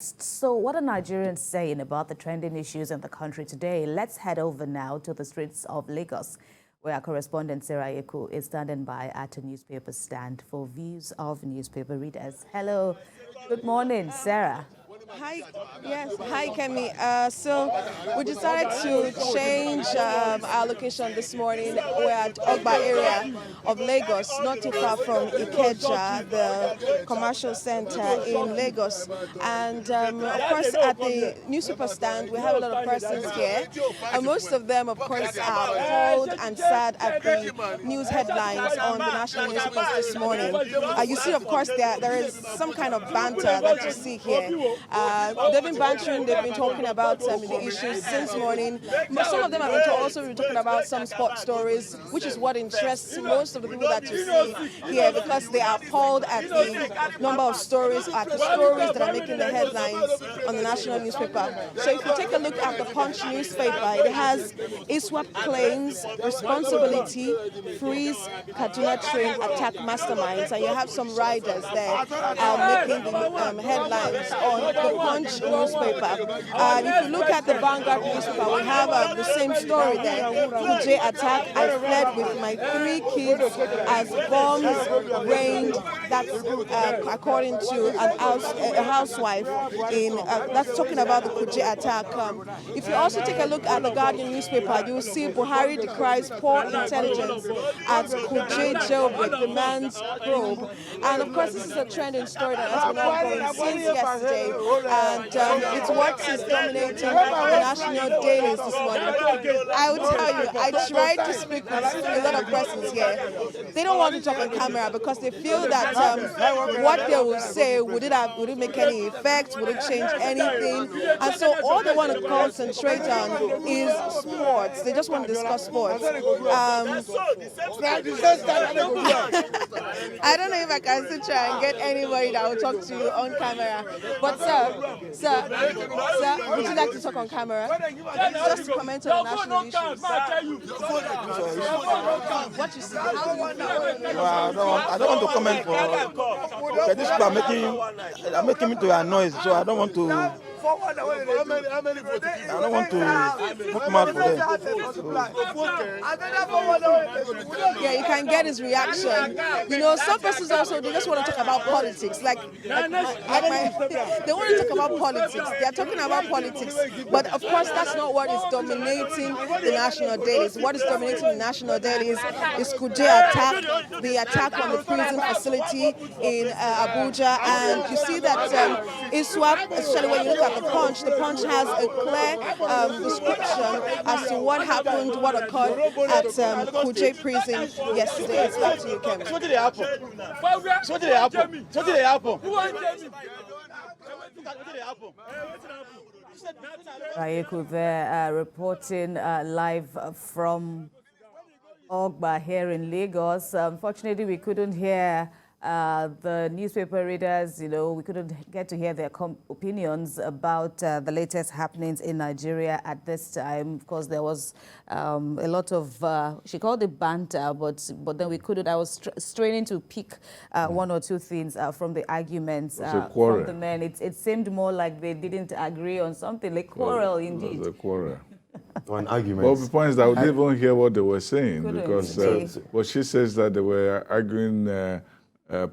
So what are Nigerians saying about the trending issues in the country today? Let's head over now to the streets of Lagos, where our correspondent Sarah Ayeku is standing by at a newspaper stand for views of newspaper readers. Hello, good morning, Sarah. Hi, yes, hi Kemi. So we decided to change our location this morning. We're at Ogba area of Lagos, not too far from Ikeja, the commercial center in Lagos. And of course, at the newspaper stand, we have a lot of persons here. And most of them, of course, are appalled and sad at the news headlines on the national newspapers this morning. You see, of course, there is some kind of banter that you see here. They've been bantering, they've been talking about the issues since morning. Some of them have been also been talking about some sports stories, which is what interests most of the people that you see here, because they are appalled at the number of stories, at the stories that are making the headlines on the national newspaper. So if you take a look at the Punch newspaper, it has ISWAP claims responsibility, freeze Kaduna train attack masterminds, and you have some riders there making the headlines on the Punch newspaper. If you look at the Vanguard newspaper, we have the same story there. Kuje attack, I fled with my 3 kids as bombs rained. That's according to a housewife that's talking about the Kuje attack. If you also take a look at the Guardian newspaper, you will see Buhari decries poor intelligence at Kuje jailbreak, demands probe. And of course, this is a trending story that has been ongoing since yesterday. And it's what is dominating the national dailies this morning. I will tell you, I tried to speak with a lot of persons here. They don't want to talk on camera because they feel that what they will say, would it make any effect? Would it change anything? And so all they want to concentrate on is sports. They just want to discuss sports. I don't know if I can still try and get anybody that will talk to you on camera. But sir, would you like to talk on camera? Just to comment on the national issues. What you see? Well, I don't want to comment for these people are making me to annoy, so I don't want to. I don't want to put mouth for them. Yeah, you can get his reaction. You know, some persons also, they just want to talk about politics. They want to talk about politics. They are talking about politics. But of course, that's not what is dominating the national dailies. What is dominating the national dailies is Kuje attack, the attack on the prison facility in Abuja. And you see that ISWAP, especially when you look at the Punch has a clear description as to what happened, what occurred at Kuje prison yesterday. It's back to you, Kevin. So what did happen? So what did happen? So what did happen? Ayeku there reporting live from Ogba here in Lagos. Unfortunately, we couldn't hear the newspaper readers. You know, we couldn't get to hear their opinions about the latest happenings in Nigeria at this time. Of course, there was a lot of, she called it banter, but then we couldn't. I was straining to pick one or two things from the arguments from the men. It seemed more like they didn't agree on something, like quarrel indeed. It was a quarrel. Or an argument. Well, the point is that I didn't even hear what they were saying because what she says that they were arguing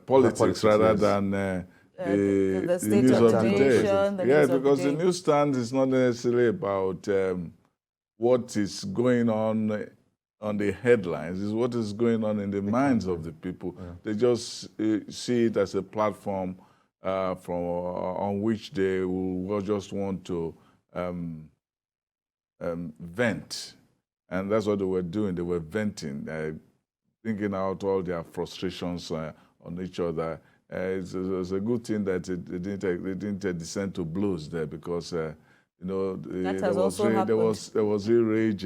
politics rather than the news of the day. Yeah, because the newsstand is not necessarily about what is going on the headlines. It's what is going on in the minds of the people. Yeah. They just see it as a platform on which they will just want to vent. And that's what they were doing. They were venting, thinking out all their frustrations on each other. It's a good thing that they didn't descend to blows there, because you know there was real rage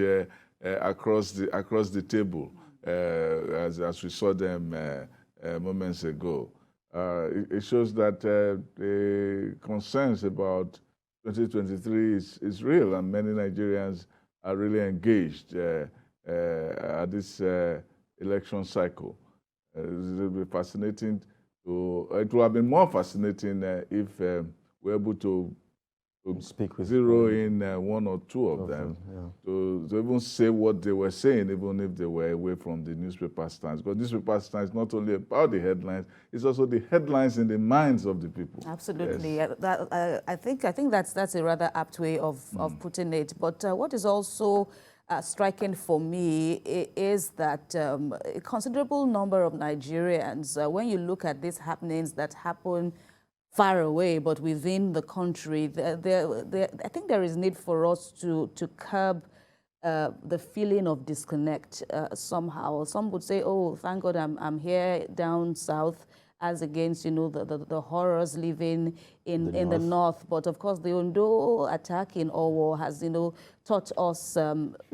across the table as we saw them moments ago. It shows that the concerns about 2023 is real, and many Nigerians are really engaged at this election cycle. It will be fascinating. It would have been more fascinating if were able to speak with zero in one or two of them to even say what they were saying, even if they were away from the newspaper stands. Because newspaper stands is not only about the headlines, it's also the headlines in the minds of the people. Absolutely. Yes. I think that's a rather apt way of putting it. But what is also striking for me is that a considerable number of Nigerians, when you look at these happenings that happen far away, but within the country, I think there is need for us to curb the feeling of disconnect somehow. Some would say, "Oh, thank God I'm here down south," as against the horrors living in the north. But of course, the Ondo attack in Owo has taught us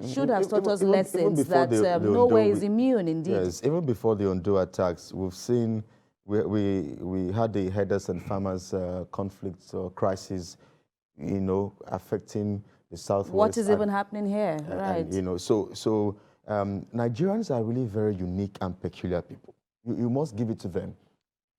should have taught us lessons that nowhere is immune. Indeed, yes. Even before the Ondo attacks, we've seen. We had the herders and farmers conflict or crisis, affecting the southwest. What is even happening here, right? And, so Nigerians are really very unique and peculiar people. You must give it to them.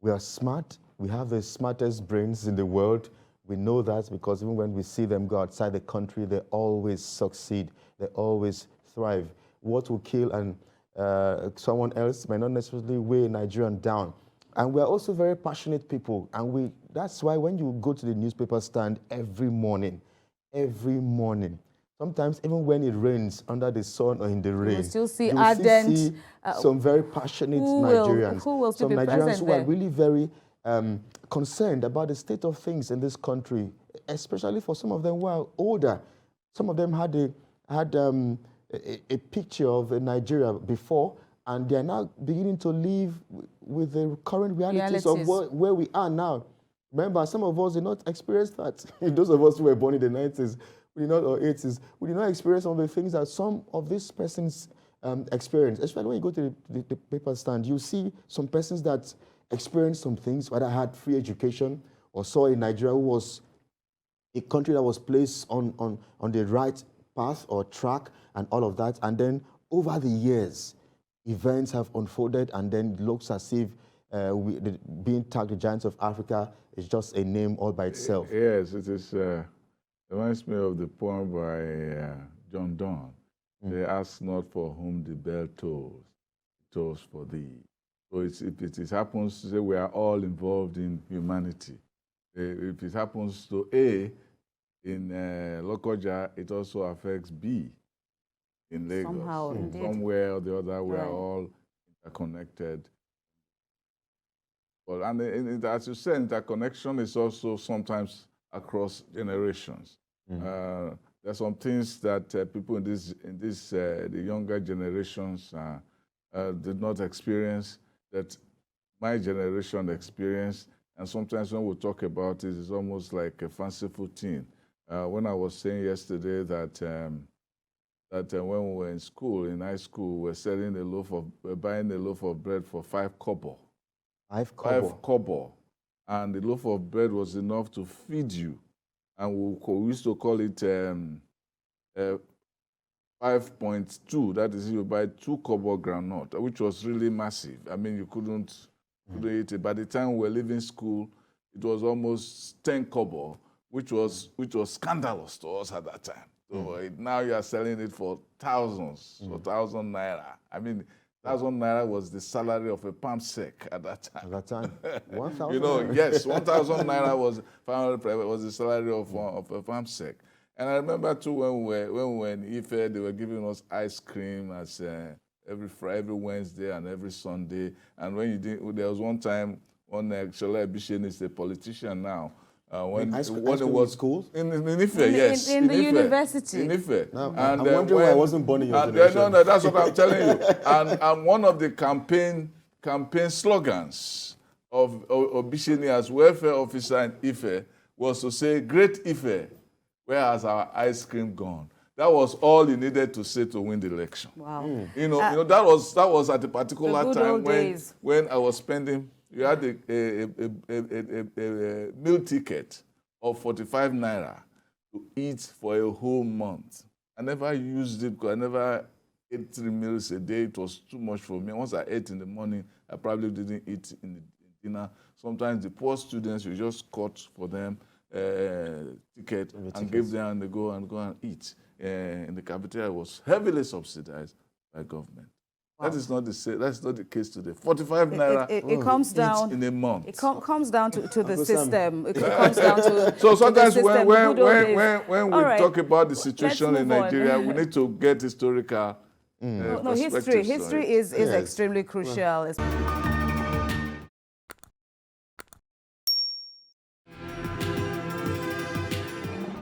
We are smart. We have the smartest brains in the world. We know that because even when we see them go outside the country, they always succeed. They always thrive. What will kill someone else may not necessarily weigh a Nigerian down. And we're also very passionate people. And that's why when you go to the newspaper stand every morning, sometimes even when it rains under the sun or in the rain, you still see some very passionate Nigerians. Who will still some be Nigerians who there? are really very concerned about the state of things in this country, especially for some of them who are older. Some of them had a picture of Nigeria before, and they are now beginning to live with the current realities. Of where we are now. Remember, some of us did not experience that. Those of us who were born in the 90s, or 80s, we did not experience some of the things that some of these persons experience. Especially when you go to the paper stand, you see some persons that experienced some things, whether had free education or saw in Nigeria who was a country that was placed on the right path or track and all of that. And then over the years, events have unfolded, and then it looks as if being tagged the Giants of Africa is just a name all by itself. Yes, it is. Reminds me of the poem by John Donne. They ask not for whom the bell tolls, it tolls for thee. So if it happens to say we are all involved in humanity, if it happens to A in Lokoja, it also affects B in Lagos. Somehow, indeed. Somewhere or the other, we are all interconnected. Well, and as you said, interconnection is also sometimes across generations. There's some things that people in the younger generations did not experience that my generation experienced. And sometimes when we talk about it, it's almost like a fanciful thing. When I was saying yesterday that when we were in school, in high school, we were buying a loaf of bread for 5 kobo. 5 kobo. 5 kobo. And the loaf of bread was enough to feed you. And we used to call it 5.2. That is, you buy 2 kobo groundnut, which was really massive. I mean, you couldn't eat it. By the time we were leaving school, it was almost 10 kobo, which was scandalous to us at that time. So now you are selling it for thousands, so 1,000 naira. I mean, 1,000 naira was the salary of a palm sec at that time. At that time, 1,000. Yes, 1,000 naira was the salary of a palm sec. And I remember too when we were in Ife, they were giving us ice cream as every Wednesday and every Sunday. And there was one time, Shola Ebishen is a politician now. When it was school in Ife, yes, in the university. In Ife. No, I'm wondering why I wasn't born in your generation. No, that's what I'm telling you. And one of the campaign slogans of Obisheni as welfare officer in Ife was to say, "Great Ife, where has our ice cream gone?" That was all he needed to say to win the election. Wow. That was at a particular time when I was spending. You had a meal ticket of 45 naira to eat for a whole month. I never used it because I never ate 3 meals a day. It was too much for me. Once I ate in the morning, I probably didn't eat in the dinner. Sometimes the poor students, you just cut for them ticket and give them and they go and eat. In the cafeteria was heavily subsidized by government. Wow. That is not that's not the case today. 45 naira it comes down in a month. It comes down to the system. It comes down to so sometimes to the system. when we talk about the situation in Nigeria, we need to get historical history is extremely crucial.